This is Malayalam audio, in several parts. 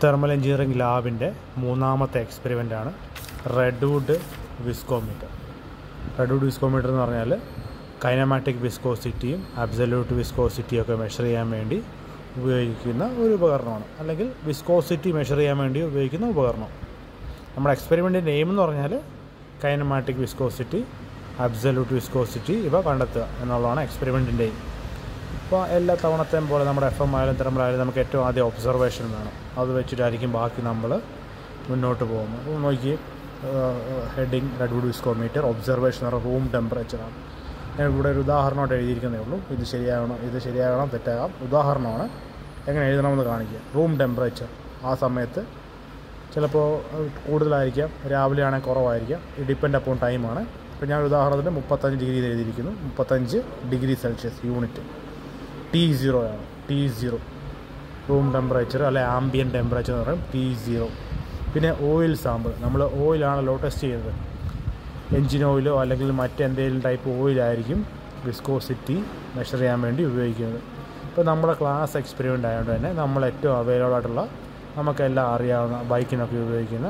തെർമൽ എഞ്ചിനീയറിംഗ് ലാബിൻ്റെ മൂന്നാമത്തെ എക്സ്പെരിമെൻ്റാണ് റെഡ്വുഡ് വിസ്കോമീറ്റർ. റെഡ്വുഡ് വിസ്കോമീറ്റർ എന്ന് പറഞ്ഞാൽ കൈനമാറ്റിക് വിസ്കോസിറ്റിയും അബ്സല്യൂട്ട് വിസ്കോസിറ്റിയും ഒക്കെ മെഷർ ചെയ്യാൻ വേണ്ടി ഉപയോഗിക്കുന്ന ഒരു ഉപകരണമാണ്, അല്ലെങ്കിൽ വിസ്കോസിറ്റി മെഷർ ചെയ്യാൻ വേണ്ടി ഉപയോഗിക്കുന്ന ഉപകരണം. നമ്മുടെ എക്സ്പെരിമെൻ്റിൻ്റെ എയിം എന്ന് പറഞ്ഞാൽ കൈനമാറ്റിക് വിസ്കോസിറ്റി, അബ്സല്യൂട്ട് വിസ്കോസിറ്റി ഇവ കണ്ടെത്തുക എന്നുള്ളതാണ് എക്സ്പെരിമെൻറ്റിൻ്റെ എയിം. അപ്പോൾ എല്ലാ തവണത്തെയും പോലെ നമ്മുടെ FM ആയാലും തെർമലായാലും നമുക്ക് ഏറ്റവും ആദ്യം ഒബ്സർവേഷൻ വേണം. അത് വെച്ചിട്ടായിരിക്കും ബാക്കി നമ്മൾ മുന്നോട്ട് പോകുന്നത്. അപ്പോൾ നോക്കി ഹെഡിങ് റെഡ്വുഡ് വിസ്കോമീറ്റർ, ഒബ്സർവേഷൻ എന്ന് പറഞ്ഞാൽ റൂം ടെമ്പറേച്ചറാണ്. ഞാൻ ഇവിടെ ഒരു ഉദാഹരണമായിട്ട് എഴുതിയിരിക്കുന്നേ ഉള്ളൂ. ഇത് ശരിയാകണം തെറ്റാകാം. ഉദാഹരണമാണ്, എങ്ങനെ എഴുതണമെന്ന് കാണിക്കുക. റൂം ടെമ്പറേച്ചർ ആ സമയത്ത് ചിലപ്പോൾ കൂടുതലായിരിക്കാം, രാവിലെ ആണെങ്കിൽ കുറവായിരിക്കാം. ഇത് ഡിപ്പെൻഡ് അപ്പോൺ ടൈമാണ്. ഇപ്പോൾ ഞാൻ ഉദാഹരണത്തിന് 35 ഡിഗ്രി എഴുതിയിരിക്കുന്നു. 35 ഡിഗ്രി സെൽഷ്യസ് യൂണിറ്റ് T0 ആണ്. T0 റൂം ടെമ്പറേച്ചർ അല്ലെ ആംബിയൻ ടെമ്പറേച്ചർ എന്ന് പറയും, T0. പിന്നെ ഓയിൽ സാമ്പിൾ, നമ്മൾ ഓയിലാണല്ലോ ടെസ്റ്റ് ചെയ്യുന്നത്. എൻജിൻ ഓയിലോ അല്ലെങ്കിൽ മറ്റെന്തെങ്കിലും ടൈപ്പ് ഓയിലായിരിക്കും വിസ്കോസിറ്റി മെഷർ ചെയ്യാൻ വേണ്ടി ഉപയോഗിക്കുന്നത്. ഇപ്പോൾ നമ്മുടെ ക്ലാസ് എക്സ്പെരിമെൻ്റ് ആയതുകൊണ്ട് തന്നെ നമ്മൾ ഏറ്റവും അവൈലബിൾ ആയിട്ടുള്ള, നമുക്കെല്ലാം അറിയാവുന്ന, ബൈക്കിനൊക്കെ ഉപയോഗിക്കുന്ന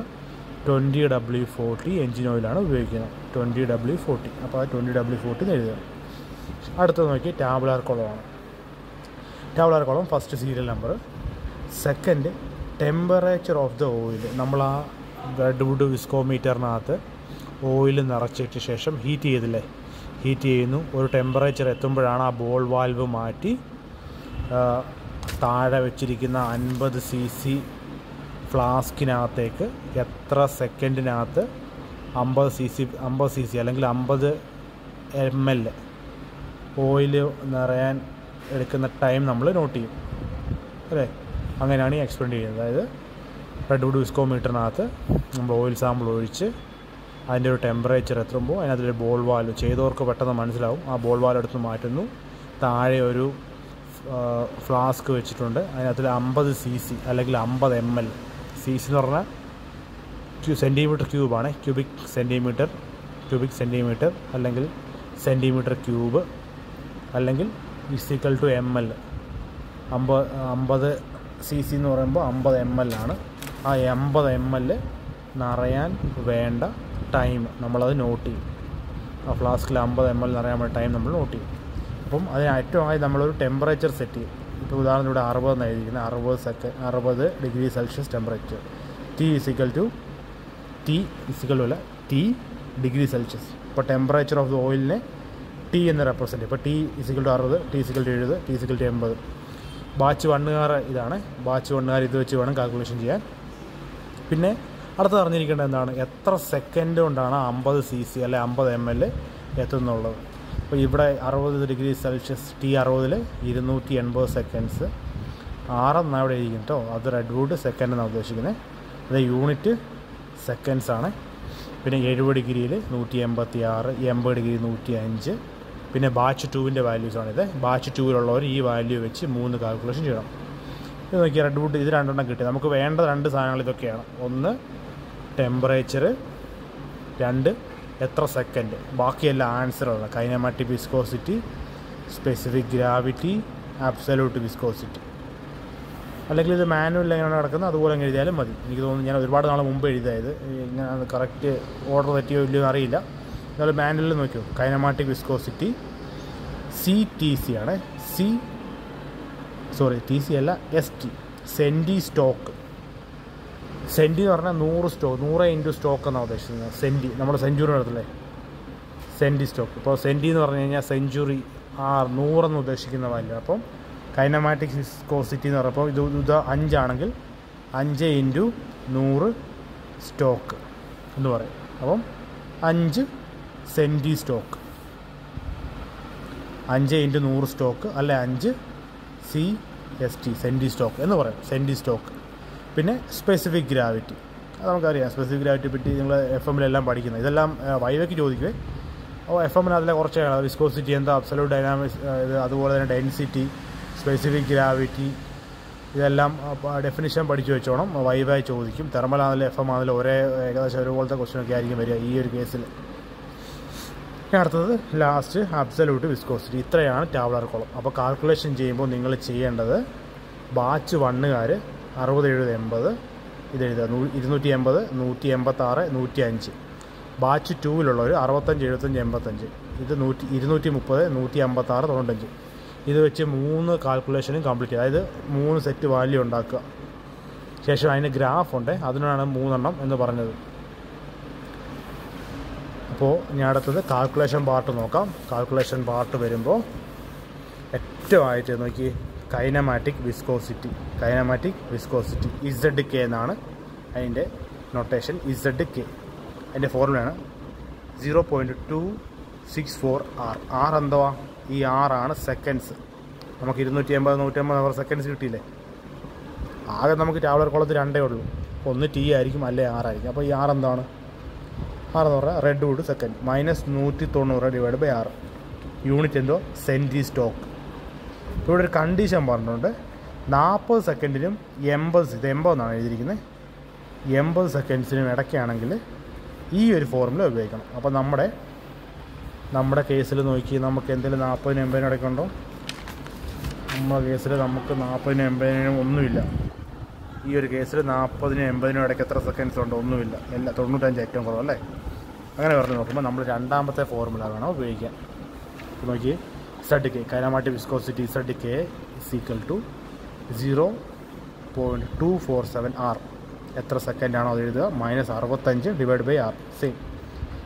20W40 എൻജിൻ ഓയിലാണ് ഉപയോഗിക്കുന്നത്. 20W40. അപ്പോൾ ആ 20W40 എഴുതുക. അടുത്തത് നോക്കി ടാബുലാർ കോളമാണ്. Tabular column first serial number, second temperature of the oil. നമ്മൾ ആ റെഡ്വുഡ് വിസ്കോമീറ്ററിനകത്ത് ഓയിൽ നിറച്ചിട്ട് ശേഷം ഹീറ്റ് ചെയ്യുന്നു. ഒരു ടെമ്പറേച്ചർ എത്തുമ്പോഴാണ് ആ ബോൾ വാൽവ് മാറ്റി താഴെ വെച്ചിരിക്കുന്ന 50 cc ഫ്ലാസ്കിനകത്തേക്ക് എത്ര സെക്കൻഡിനകത്ത് 50 cc അല്ലെങ്കിൽ 50 ml ഓയിൽ നിറയാൻ എടുക്കുന്ന ടൈം നമ്മൾ നോട്ട് ചെയ്യും അല്ലേ. അങ്ങനെയാണ് ഈ എക്സ്പെരിമെൻ്റ് ചെയ്യുന്നത്. അതായത് റെഡ്വുഡ് വിസ്കോമീറ്ററിനകത്ത് നമ്മൾ ഓയിൽ സാമ്പിൾ ഒഴിച്ച് അതിൻ്റെ ഒരു ടെമ്പറേച്ചർ എത്തുമ്പോൾ അതിനകത്തൊരു ബോൾ വാൽവ്, ചെയ്തവർക്ക് പെട്ടെന്ന് മനസ്സിലാവും, ആ ബോൾ വാൽവ് എടുത്ത് മാറ്റുന്നു. താഴെ ഒരു ഫ്ലാസ്ക് വെച്ചിട്ടുണ്ട്. അതിനകത്തിൽ 50 cc അല്ലെങ്കിൽ 50 ml. cc എന്ന് പറഞ്ഞാൽ സെൻറ്റിമീറ്റർ ക്യൂബാണ്. ക്യൂബിക് സെൻറ്റിമീറ്റർ അല്ലെങ്കിൽ സെൻറ്റിമീറ്റർ ക്യൂബ് അല്ലെങ്കിൽ = ml. 50 cc എന്ന് പറയുമ്പോൾ 50 ml ആണ്. ആ 50 ml നിറയാൻ വേണ്ട ടൈം നമ്മളത് നോട്ട് ചെയ്യും. ആ ഫ്ലാസ്കിൽ 50 ml നിറയാൻ വേണ്ട ടൈം നമ്മൾ നോട്ട് ചെയ്യും. അപ്പം അതിന് ഏറ്റവും ആയി നമ്മളൊരു ടെമ്പറേച്ചർ സെറ്റ് ചെയ്യും. ഇപ്പോൾ ഉദാഹരണം ഇവിടെ 60 എന്ന് എഴുതിയിരിക്കുന്നത്, 60 degree Celsius temperature. T degree Celsius. ഇപ്പോൾ ടെമ്പറേച്ചർ ഓഫ് ദ ഓയിലിനെ T എന്ന് റെപ്രസെൻറ്റ്. ഇപ്പോൾ T=60, T=70, T=80. ബാച്ച് 1 ഇതാണ്. ബാച്ച് 1 ഇത് വെച്ച് വേണം കാൽക്കുലേഷൻ ചെയ്യാൻ. പിന്നെ അടുത്ത് അറിഞ്ഞിരിക്കേണ്ടത് എന്താണ്, എത്ര സെക്കൻഡ് കൊണ്ടാണ് 50 cc അല്ലെ 50 ml എത്തുന്നുള്ളത്. അപ്പോൾ ഇവിടെ 60 ഡിഗ്രി സെൽഷ്യസ് T60 280 സെക്കൻഡ്സ്. 6 എന്നാണ് ഇവിടെ ഇരിക്കും കേട്ടോ. അത് റെഡ്വുഡ് സെക്കൻഡ് എന്നാണ് ഉദ്ദേശിക്കുന്നത്. അത് യൂണിറ്റ് സെക്കൻഡ്സ് ആണ്. പിന്നെ 70 ഡിഗ്രിയിൽ 186, 80 ഡിഗ്രി 105. പിന്നെ ബാച്ച് 2ൻ്റെ വാല്യൂസാണിത്. ബാച്ച് 2-ലുള്ളവർ ഈ വാല്യൂ വെച്ച് 3 കാൽക്കുലേഷൻ ചെയ്യണം. ഇത് നോക്കി റെഡ്വുഡ് ഇത് 2 കിട്ടി. നമുക്ക് വേണ്ട 2 സാധനങ്ങൾ ഇതൊക്കെയാണ്. 1 ടെമ്പറേച്ചർ, 2 എത്ര സെക്കൻഡ്. ബാക്കിയെല്ലാം ആൻസറാണ്. Kinematic viscosity, specific gravity, absolute viscosity. അല്ലെങ്കിൽ ഇത് മാനുവൽ എങ്ങനെയാണ് നടക്കുന്നത് അതുപോലെ അങ്ങ് എഴുതിയാലും മതി. എനിക്ക് തോന്നുന്നു ഞാൻ ഒരുപാട് നാൾ മുമ്പ് എഴുതിയത്. ഞാൻ അത് കറക്റ്റ് ഓർഡർ തെറ്റിയോ ഇല്ലയോ അറിയില്ല. എന്നാലും മാനുവലിൽ നോക്കിയോ, കൈനമാറ്റിക് വിസ്കോസിറ്റി CTC ആണ്. TC അല്ല, ST, സെൻറ്റി സ്റ്റോക്ക്. സെൻറ്റി എന്ന് പറഞ്ഞാൽ 100 സ്റ്റോക്ക്, 100 × സ്റ്റോക്ക് എന്നാണ് ഉദ്ദേശിക്കുന്നത്. സെൻറ്റി നമ്മുടെ സെഞ്ചുറി നടത്തില്ലേ, സെൻറ്റി സ്റ്റോക്ക്. ഇപ്പോൾ സെൻറ്റി എന്ന് പറഞ്ഞു കഴിഞ്ഞാൽ സെഞ്ചുറി 100 എന്ന് ഉദ്ദേശിക്കുന്ന വാല്യൂ. അപ്പം കൈനമാറ്റിക് വിസ്കോസിറ്റി എന്ന് പറയുമ്പോൾ ഇത് 5 ആണെങ്കിൽ 5 × 100 സ്റ്റോക്ക് എന്ന് പറയും. അപ്പം 5 സെൻറ്റി സ്റ്റോക്ക്, 5 × 100 സ്റ്റോക്ക് അല്ലെ 5 CST സെൻറ്റി സ്റ്റോക്ക് എന്ന് പറയും, സെൻറ്റി സ്റ്റോക്ക്. പിന്നെ സ്പെസിഫിക് ഗ്രാവിറ്റി, അത് നമുക്കറിയാം. സ്പെസിഫിക് ഗ്രാവിറ്റിയെ പറ്റി നിങ്ങൾ FM-ലെല്ലാം പഠിക്കുന്നത്. ഇതെല്ലാം വൈവയ്ക്ക് ചോദിക്കുവേ. അപ്പോൾ FM-ന് അതിലെ കുറച്ച് വിസ്കോസിറ്റി എന്താ, അബ്സല്യൂട്ട് ഡൈനാമിക്സ്, അതുപോലെ തന്നെ ഡെൻസിറ്റി, സ്പെസിഫിക് ഗ്രാവിറ്റി, ഇതെല്ലാം ഡെഫിനിഷൻ പഠിച്ചു വെച്ചോണം. വൈവായി ചോദിക്കും. തെർമൽ ആണെങ്കിലും FM ആണെങ്കിലും ഏകദേശം ഒരുപോലത്തെ ക്വസ്റ്റ്യനൊക്കെ ആയിരിക്കും വരിക ഈ ഒരു കേസിൽ. അടുത്തത് ലാസ്റ്റ് അബ്സല്യൂട്ട് വിസ്കോസിറ്റി. ഇത്രയാണ് ടാബുലാർ കോളം. അപ്പോൾ കാൽക്കുലേഷൻ ചെയ്യുമ്പോൾ നിങ്ങൾ ചെയ്യേണ്ടത്, ബാച്ച് 1 60 70 80 ഇതെഴുതുക 280 186 105. ബാച്ച് 2-ലുള്ളവർ 65 75 85. ഇത് 230 156 95. ഇത് വെച്ച് 3 കാൽക്കുലേഷനും കംപ്ലീറ്റ് ചെയ്യുക. അതായത് 3 സെറ്റ് വാല്യൂ ഉണ്ടാക്കുക. ശേഷം അതിന് ഗ്രാഫുണ്ട്, അതിനാണ് 3 എണ്ണം എന്ന് പറഞ്ഞത്. അപ്പോൾ ഞാൻ അടുത്തത് കാൽക്കുലേഷൻ പാർട്ട് നോക്കാം. കാൽക്കുലേഷൻ പാർട്ട് വരുമ്പോൾ ഏറ്റവും ആയിട്ട് നോക്കി കൈനമാറ്റിക് വിസ്കോസിറ്റി. ZK എന്നാണ് അതിൻ്റെ നൊട്ടേഷൻ. ZK അതിൻ്റെ ഫോർമുലയാണ് 0.264 R. R എന്തുവാ? ഈ R ആണ് സെക്കൻഡ്സ്. നമുക്ക് 280 150 അവർ സെക്കൻഡ്സ് കിട്ടിയില്ലേ? ആകെ നമുക്ക് ടാബ്ലർ കോളത്തിൽ 2 ഉള്ളൂ. ഒന്ന് T ആയിരിക്കും, അല്ലേ R ആയിരിക്കും. അപ്പോൾ ഈ R എന്താണ്? R എന്ന് പറഞ്ഞാൽ റെഡ്വുഡ് സെക്കൻഡ് -190/R. യൂണിറ്റ് എന്തോ? Senti stock. ഇവിടെ ഒരു കണ്ടീഷൻ പറഞ്ഞിട്ടുണ്ട്. 40 സെക്കൻഡിനും 80 എന്നാണ് എഴുതിയിരിക്കുന്നത്. 80 സെക്കൻഡ്സിനും ഇടയ്ക്കാണെങ്കിൽ ഈ ഒരു ഫോർമുല ഉപയോഗിക്കണം. അപ്പോൾ നമ്മുടെ കേസിൽ നോക്കി നമുക്ക് എന്തെങ്കിലും 40 80 ഇടയ്ക്കുണ്ടോ? നമ്മുടെ കേസിൽ നമുക്ക് 40 80 ഒന്നുമില്ല. ഈ ഒരു കേസിൽ 40 80 ഇടയ്ക്ക് എത്ര സെക്കൻഡ്സ് ഉണ്ടോ? ഒന്നുമില്ല. 95 ഏറ്റവും കുറവല്ലേ? അങ്ങനെ പറഞ്ഞു നോക്കുമ്പോൾ നമ്മൾ രണ്ടാമത്തെ ഫോർമുല വേണം ഉപയോഗിക്കാൻ. നോക്കി ZK kinematic viscosity ZK = 0.247 R. എത്ര സെക്കൻഡാണോ അത് എഴുതുക, -65/R. സെയിം.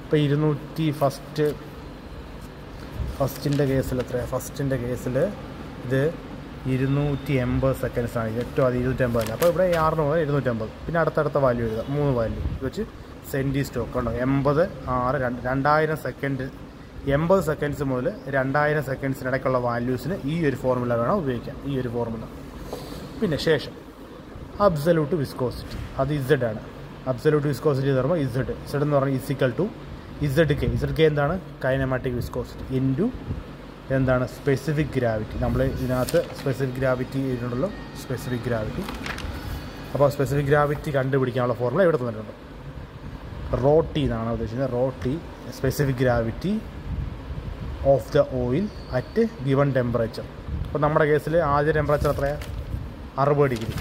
ഇപ്പോൾ 200 ഫസ്റ്റിൻ്റെ കേസിൽ എത്രയാണ്? ഫസ്റ്റിൻ്റെ കേസിൽ ഇത് 280 സെക്കൻഡ്സാണ്. ഏറ്റവും അത് 280. അപ്പോൾ ഇവിടെ 6 മുതൽ 250. പിന്നെ അടുത്തടുത്ത വാല്യൂ എഴുതുക, 3 വാല്യൂ ഇത് വെച്ച് സെൻറ്റി സ്റ്റോക്ക് ഉണ്ടോ? 80 6 2000 സെക്കൻഡ്. 80 സെക്കൻഡ്സ് മുതൽ 2000 സെക്കൻഡ്സിനിടയ്ക്കുള്ള വാല്യൂസിന് ഈ ഒരു ഫോർമുല വേണം ഉപയോഗിക്കാൻ. ഈ ഒരു ഫോർമുല. പിന്നെ ശേഷം അബ്സല്യൂട്ട് വിസ്കോസിറ്റി, അത് Z ആണ്. അബ്സല്യൂട്ട് വിസ്കോസിറ്റി എന്ന് പറയുമ്പോൾ Z എന്ന് പറഞ്ഞാൽ ZK എന്താണ്? കൈനമാറ്റിക് വിസ്കോസിറ്റി ഇൻറ്റു എന്താണ്? Specific gravity. നമ്മൾ ഇതിനകത്ത് സ്പെസിഫിക് ഗ്രാവിറ്റി ഇതിനുണ്ടല്ലോ, സ്പെസിഫിക് ഗ്രാവിറ്റി. അപ്പോൾ സ്പെസിഫിക് ഗ്രാവിറ്റി കണ്ടുപിടിക്കാനുള്ള ഫോർമുല ഇവിടെ തന്നിട്ടുണ്ട്. ρT എന്നാണ് ഉദ്ദേശിക്കുന്നത്. ρT specific gravity of the oil at given temperature. അപ്പോൾ നമ്മുടെ കേസിൽ ആദ്യ ടെമ്പറേച്ചർ എത്രയാണ്? 60 ഡിഗ്രി.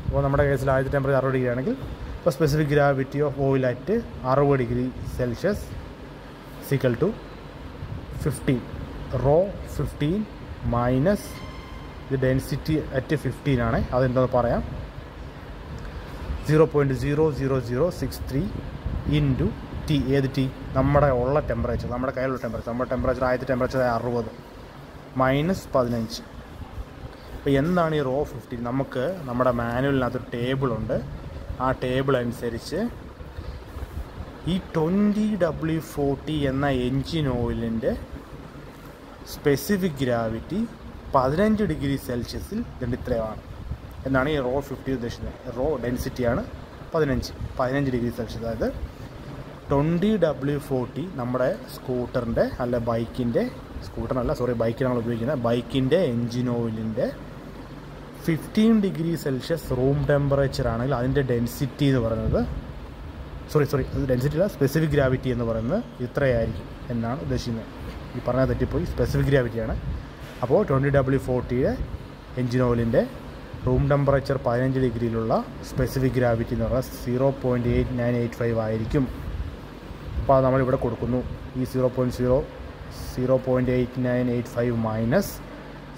അപ്പോൾ നമ്മുടെ കേസിൽ ആദ്യത്തെ ടെമ്പറേച്ചർ 60 ഡിഗ്രി ആണെങ്കിൽ ഇപ്പോൾ specific gravity of oil at 60 degree Celsius = 15. Rho 15 minus ഇത് ഡെൻസിറ്റി അറ്റ് 15 ആണ്. അതെന്താണെന്ന് പറയാം. 0.00063 ഇൻറ്റു T. ഏത് T? നമ്മുടെ ഉള്ള ടെമ്പറേച്ചർ, നമ്മുടെ കയ്യിലുള്ള ടെമ്പറേച്ചർ. നമ്മുടെ ടെമ്പറേച്ചർ ആദ്യത്തെ ടെമ്പറേച്ചർ 60 -15. അപ്പോൾ എന്താണ് ഈ റോ 15? നമുക്ക് നമ്മുടെ മാനുവലിനകത്തൊരു ടേബിളുണ്ട്. ആ ടേബിൾ അനുസരിച്ച് ഈ 20W40 എന്ന എൻജിൻ ഓയിലിൻ്റെ സ്പെസിഫിക് ഗ്രാവിറ്റി 15 ഡിഗ്രി സെൽഷ്യസിൽ ഇത്രയാണ് എന്നാണ് ഈ റോ 50 ഉദ്ദേശിക്കുന്നത്. റോ ഡെൻസിറ്റിയാണ് 15 ഡിഗ്രി സെൽഷ്യസ്. അതായത് 20W40 നമ്മുടെ സ്കൂട്ടറിൻ്റെ അല്ല ബൈക്കിൻ്റെ, ബൈക്കിനാണ് ഉപയോഗിക്കുന്നത്. ബൈക്കിൻ്റെ എൻജിൻ ഓയിലിൻ്റെ 15 ഡിഗ്രി സെൽഷ്യസ് റൂം ടെമ്പറേച്ചർ ആണെങ്കിൽ അതിൻ്റെ ഡെൻസിറ്റി എന്ന് പറയുന്നത് അത് ഡെൻസിറ്റി അല്ല, സ്പെസിഫിക് ഗ്രാവിറ്റി എന്ന് പറയുന്നത് ഇത്രയായിരിക്കും എന്നാണ് ഉദ്ദേശിക്കുന്നത്. ഈ പറഞ്ഞാൽ തെറ്റിപ്പോയി. സ്പെസിഫിക് ഗ്രാവിറ്റിയാണ്. അപ്പോൾ 20W40 എൻജിൻ ഓയിലിൻ്റെ റൂം ടെമ്പറേച്ചർ 15 ഡിഗ്രിയിലുള്ള സ്പെസിഫിക് ഗ്രാവിറ്റി എന്ന് പറഞ്ഞാൽ 0.8985 ആയിരിക്കും. അപ്പോൾ അത് നമ്മളിവിടെ കൊടുക്കുന്നു. ഈ 0.8985 മൈനസ്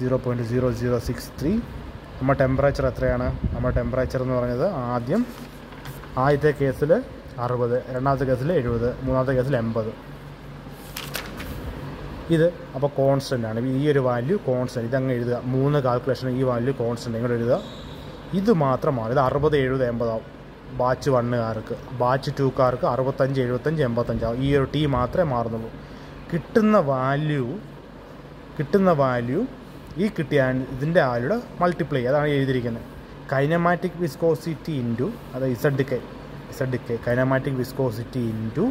0.0063. നമ്മുടെ ടെമ്പറേച്ചർ എത്രയാണ്? നമ്മുടെ ടെമ്പറേച്ചർ എന്ന് പറഞ്ഞത് ആദ്യത്തെ കേസിൽ 60, രണ്ടാമത്തെ കേസിൽ 70, മൂന്നാമത്തെ കേസിൽ 80. ഇത് അപ്പോൾ കോൺസ്റ്റൻ്റ് ആണ്. ഈ ഒരു വാല്യൂ കോൺസ്റ്റൻറ്റ്. ഇതങ്ങ് എഴുതുക. 3 കാൽക്കുലേഷൻ ഈ വാല്യൂ കോൺസ്റ്റൻറ്റ് ഇങ്ങോട്ട് എഴുതുക. ഇത് മാത്രമാണ്. ഇത് 60 70 80 ആവും ബാച്ച് 1കാർക്ക്. ബാച്ച് 2കാർക്ക് 65 75 85 ആവും. ഈ ഒരു T മാത്രമേ മാറുന്നുള്ളൂ. കിട്ടുന്ന വാല്യൂ ഈ കിട്ടിയ ഇതിൻ്റെ വാല്യൂടെ മൾട്ടിപ്ലൈ. അതാണ് എഴുതിയിരിക്കുന്നത്. കൈനമാറ്റിക് വിസ്കോസിറ്റി ഇൻറ്റു അത് ZK kinematic viscosity into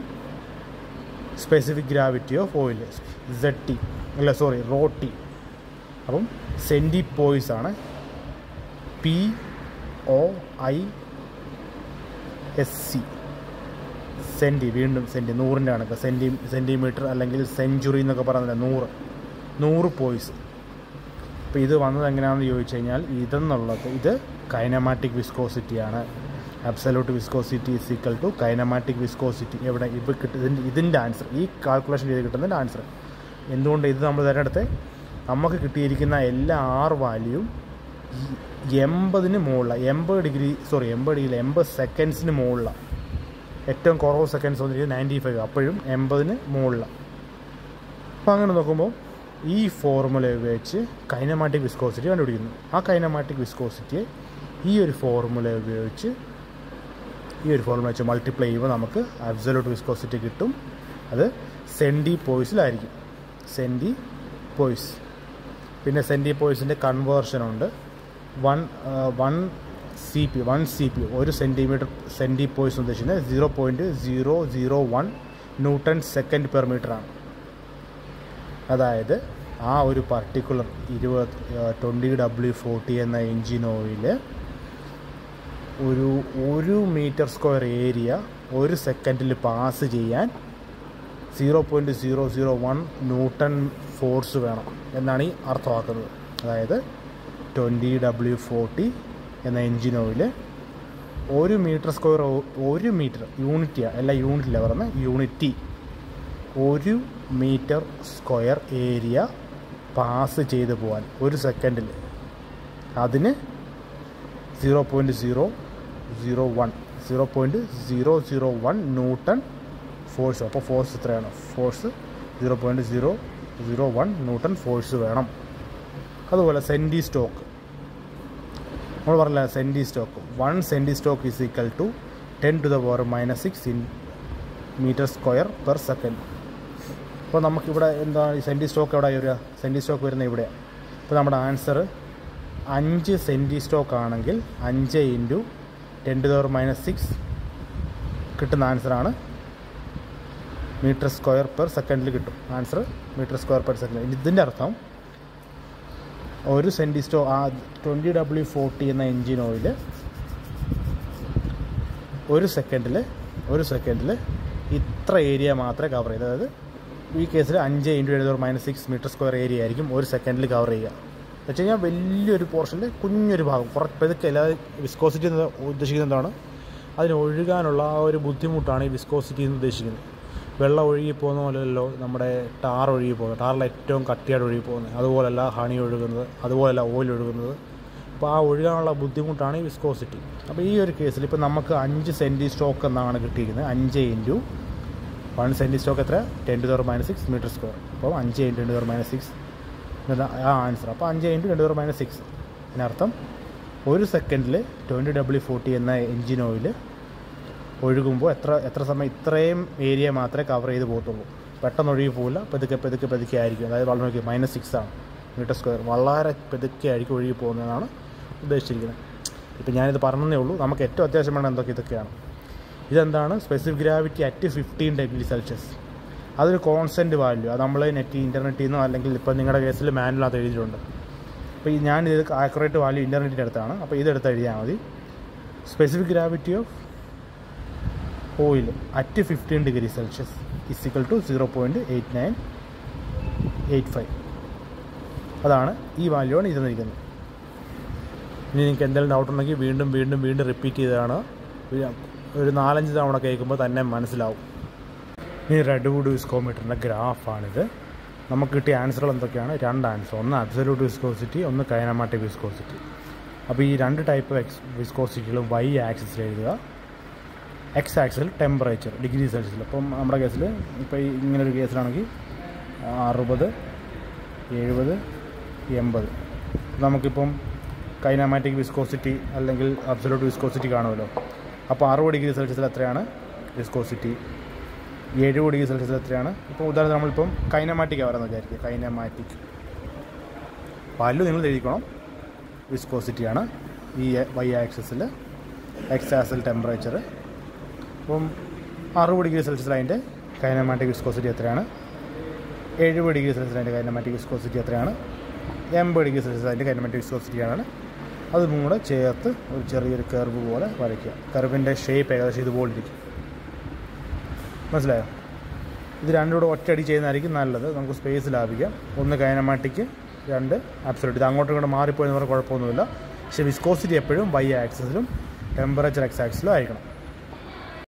specific gravity of oil rho T. അപ്പം സെൻറ്റി പോയിസ് ആണ്. POISC centi. വീണ്ടും സെൻറ്റി, 100ൻ്റെ കണക്ക്. സെൻറ്റിമീറ്റർ അല്ലെങ്കിൽ സെഞ്ചുറി എന്നൊക്കെ പറയുന്നില്ല. 100 പോയിസ്. അപ്പോൾ ഇത് വന്നത് എങ്ങനെയാണെന്ന് ചോദിച്ചു കഴിഞ്ഞാൽ ഇത് കൈനമാറ്റിക് വിസ്കോസിറ്റിയാണ്. Absolute viscosity is equal to kinematic viscosity. എവിടെ ഇപ്പോൾ ഇതിൻ്റെ ആൻസർ, ഈ കാൽക്കുലേഷൻ ചെയ്ത് കിട്ടുന്നതിൻ്റെ ആൻസർ. എന്തുകൊണ്ട് ഇത് നമ്മൾ തിരഞ്ഞെടുത്ത് നമുക്ക് കിട്ടിയിരിക്കുന്ന എല്ലാ R വാല്യൂവും 80 മുകളിലാണ്, 80 സെക്കൻഡ്സിന് മുകളിലാണ്. ഏറ്റവും കുറവ് സെക്കൻഡ്സ് വന്നിരിക്കുന്നത് 95, അപ്പോഴും 80 മുകളിലാണ്. അപ്പോൾ അങ്ങനെ നോക്കുമ്പോൾ ഈ ഫോർമുല ഉപയോഗിച്ച് കൈനമാറ്റിക് വിസ്കോസിറ്റി കണ്ടുപിടിക്കുന്നു. ആ കൈനമാറ്റിക് വിസ്കോസിറ്റിയെ ഈ ഒരു ഫോർമുല ഉപയോഗിച്ച് മൾട്ടിപ്ലൈ ചെയ്യുമ്പോൾ നമുക്ക് അബ്സല്യൂട്ട് വിസ്കോസിറ്റി കിട്ടും. അത് സെൻറ്റിപോയ്സിലായിരിക്കും. സെൻറ്റിപോയ്സ്. പിന്നെ സെൻറ്റിപോയ്സിൻ്റെ കൺവേർഷനുണ്ട്. 1 CP 1 സെൻറ്റിമീറ്റർ സെൻറ്റിപോയ്സ് ഉദ്ദേശിക്കുന്നത് 0.001 ന്യൂട്ടൺ സെക്കൻഡ് പെർ മീറ്ററാണ്. അതായത് ആ ഒരു പർട്ടിക്കുലർ 20W40 എന്ന എൻജിൻ ഓയിൽ ഒരു 1 മീറ്റർ സ്ക്വയർ ഏരിയ 1 സെക്കൻഡിൽ പാസ് ചെയ്യാൻ 0.001 ന്യൂട്ടൺ ഫോഴ്സ് വേണം എന്നാണ് ഈ അർത്ഥമാക്കുന്നത്. അതായത് 20W40 എന്ന engine oil 1 metre square, 1 metre യൂണിറ്റിയാണ്, അല്ല യൂണിറ്റില്ല പറഞ്ഞ unity, 1 metre square area pass ചെയ്ത് പോകാൻ 1 സെക്കൻഡിൽ അതിന് 0.001 ന്യൂട്ടൺ ഫോഴ്സ്. അപ്പോൾ ഫോഴ്സ് എത്രയാണ്? ഫോഴ്സ് 0.001 ന്യൂട്ടൺ ഫോഴ്സ് വേണം. അതുപോലെ സെൻറ്റി സ്റ്റോക്ക് നമ്മൾ പറഞ്ഞില്ല, centistoke 1 centistoke is equal to 10⁻⁻6 metre square per second. അപ്പോൾ നമുക്കിവിടെ എന്താ സെൻറ്റി സ്റ്റോക്ക് എവിടെ വരിക? സെൻറ്റി സ്റ്റോക്ക് വരുന്നത് ഇവിടെയാണ്. അപ്പോൾ നമ്മുടെ ആൻസർ 5 സെൻറ്റി സ്റ്റോക്ക് ആണെങ്കിൽ 5 × 10⁻6 കിട്ടുന്ന ആൻസറാണ് മീറ്റർ സ്ക്വയർ പെർ സെക്കൻഡിൽ കിട്ടും. Answer metre square per second. ഇതിൻ്റെ അർത്ഥം 1 സെൻറ്റി സ്റ്റോക്ക്, ആ 20W40 എന്ന എൻജിൻ ഓയിൽ 1 സെക്കൻഡിൽ ഇത്ര ഏരിയ മാത്രമേ കവർ ചെയ്യൂ. അതായത് ഈ കേസിൽ 5 × 10⁻6 മീറ്റർ സ്ക്വയർ ഏരിയ ആയിരിക്കും 1 സെക്കൻഡിൽ കവർ ചെയ്യുക. എന്ന് വെച്ച് കഴിഞ്ഞാൽ വലിയൊരു പോർഷൻ്റെ കുഞ്ഞൊരു ഭാഗം പെതുക്കെ. അല്ലാതെ വിസ്കോസിറ്റി എന്ന് ഉദ്ദേശിക്കുന്നത് എന്താണ്? അതിന് ഒഴുകാനുള്ള ആ ഒരു ബുദ്ധിമുട്ടാണ് ഈ വിസ്കോസിറ്റി എന്ന് ഉദ്ദേശിക്കുന്നത്. വെള്ളം ഒഴുകി പോകുന്ന പോലെയല്ലോ നമ്മുടെ ടാർ ഒഴുകി പോകുന്നത്. ടാറിൽ ഏറ്റവും കട്ടിയായിട്ട് ഒഴുകി പോകുന്നത്. അതുപോലല്ല ഹണി ഒഴുകുന്നത്, അതുപോലല്ല ഓയിൽ ഒഴുകുന്നത്. അപ്പോൾ ആ ഒഴുകാനുള്ള ബുദ്ധിമുട്ടാണ് ഈ വിസ്കോസിറ്റി. അപ്പോൾ ഈ ഒരു കേസിൽ ഇപ്പോൾ നമുക്ക് 5 സെൻറ്റി സ്റ്റോക്ക് എന്നാണ് കിട്ടിയിരിക്കുന്നത്. 5 × 1 സെൻറ്റി സ്റ്റോക്ക് എത്ര? 10⁻6 മീറ്റർ സ്ക്വയർ. അപ്പോൾ 5 × 10⁻6 ആ ആൻസർ. അപ്പോൾ 5 × 10⁻6 അതിനർത്ഥം 1 സെക്കൻഡിൽ 20W40 എന്ന എൻജിൻ ഓയിൽ ഒഴുകുമ്പോൾ എത്ര സമയം ഇത്രയും ഏരിയ മാത്രമേ കവർ ചെയ്ത് പോകത്തുള്ളൂ. പെട്ടെന്ന് ഒഴുകി പോകില്ല. പെതുക്കെ ആയിരിക്കും. അതായത് വളരെ -6 ആണ് മീറ്റർ സ്ക്വയർ. വളരെ പെതുക്കെ ആയിരിക്കും ഒഴുകി പോകുന്നതെന്നാണ് ഉദ്ദേശിച്ചിരിക്കുന്നത്. ഇപ്പം ഞാനിത് പറഞ്ഞതേ ഉള്ളൂ. നമുക്ക് ഏറ്റവും അത്യാവശ്യം വേണ്ട ഇതൊക്കെയാണ്. ഇതെന്താണ്? Specific gravity at 15 degree Celsius. അതൊരു കോൺസ്റ്റൻറ്റ് വാല്യൂ. അത് നമ്മൾ ഇൻ്റർനെറ്റിൽ നിന്നോ അല്ലെങ്കിൽ ഇപ്പോൾ നിങ്ങളുടെ കേസിൽ മാനുവലിനകത്ത് എഴുതിയിട്ടുണ്ട്. അപ്പോൾ ഞാനിത് ആക്യുറേറ്റ് വാല്യൂ ഇൻ്റർനെറ്റിൻ്റെ അടുത്താണ്. അപ്പോൾ ഇതെടുത്ത് എഴുതിയാൽ മതി. Specific gravity of oil at 15 degree Celsius is equal to 0.8985. അതാണ് ഈ വാല്യൂ ആണ് ഇരുന്നിരിക്കുന്നത്. ഇനി നിങ്ങൾക്ക് എന്തെങ്കിലും ഡൗട്ട് ഉണ്ടെങ്കിൽ വീണ്ടും റിപ്പീറ്റ് ചെയ്തതാണ്. ഒരു 4-5 തവണ കേൾക്കുമ്പോൾ തന്നെ മനസ്സിലാവും. ഇനി റെഡ്വുഡ് വിസ്കോമീറ്ററിൻ്റെ ഗ്രാഫാണിത്. നമുക്ക് കിട്ടിയ ആൻസറുകൾ എന്തൊക്കെയാണ്? 2 ആൻസർ. ഒന്ന് അബ്സല്യൂട്ട് വിസ്കോസിറ്റി, ഒന്ന് കൈനമാറ്റിക് വിസ്കോസിറ്റി. അപ്പോൾ ഈ 2 ടൈപ്പ് വിസ്കോസിറ്റികളും Y ആക്സിസിൽ എഴുതുക. X ആക്സിൽ ടെമ്പറേച്ചർ ഡിഗ്രി സെൽഷ്യസിൽ. അപ്പം നമ്മുടെ കേസിൽ ഇപ്പോൾ ഇങ്ങനൊരു കേസിലാണെങ്കിൽ 60, 70, 80. നമുക്കിപ്പം കൈനമാറ്റിക് വിസ്കോസിറ്റി അല്ലെങ്കിൽ അബ്സല്യൂട്ട് വിസ്കോസിറ്റി കാണുമല്ലോ. അപ്പോൾ 60 ഡിഗ്രി സെൽഷ്യസിൽ എത്രയാണ് വിസ്കോസിറ്റി? 70 ഡിഗ്രി സെൽഷ്യസിൽ എത്രയാണ്? ഇപ്പോൾ ഉദാഹരണത്തിന് നമ്മളിപ്പം കൈനമാറ്റിക്കാണ് പറയുന്നത് വിചാരിക്കുക. കൈനമാറ്റിക് വാല്യൂ നിങ്ങൾ എഴുതിക്കണം. വിസ്കോസിറ്റിയാണ് ഈ Y ആക്സിസിൽ, X ആക്സിൽ ടെമ്പറേച്ചർ. അപ്പം 60 ഡിഗ്രി സെൽഷ്യസിൽ അതിൻ്റെ കൈനമാറ്റിക് വിസ്കോസിറ്റി എത്രയാണ്? 70 ഡിഗ്രി സെൽഷ്യസിൽ അതിൻ്റെ കൈനമാറ്റിക് വിസ്കോസിറ്റി എത്രയാണ്? 80 ഡിഗ്രി സെൽഷ്യസിൽ അതിൻ്റെ കൈനമാറ്റിക് വിസ്കോസിറ്റിയാണ്. അത് കൂടെ ചേർത്ത് ഒരു ചെറിയൊരു കർവ് പോലെ വരയ്ക്കുക. കർവിൻ്റെ ഷേപ്പ് ഏകദേശം ഇതുപോലെ ഇരിക്കും. മനസ്സിലായോ? ഇത് രണ്ടും കൂടെ ഒറ്റയടി ചെയ്യുന്നതായിരിക്കും നല്ലത്. നമുക്ക് സ്പേസ് ലാഭിക്കാം. ഒന്ന് കൈനമാറ്റിക്, 2 അബ്സല്യൂട്ട്. ഇത് അങ്ങോട്ടും ഇങ്ങോട്ട് മാറിപ്പോയെന്ന് പറഞ്ഞാൽ കുഴപ്പമൊന്നുമില്ല. പക്ഷേ വിസ്കോസിറ്റി എപ്പോഴും y ആക്സിസിലും ടെമ്പറേച്ചർ x ആക്സിസിലും ആയിരിക്കണം.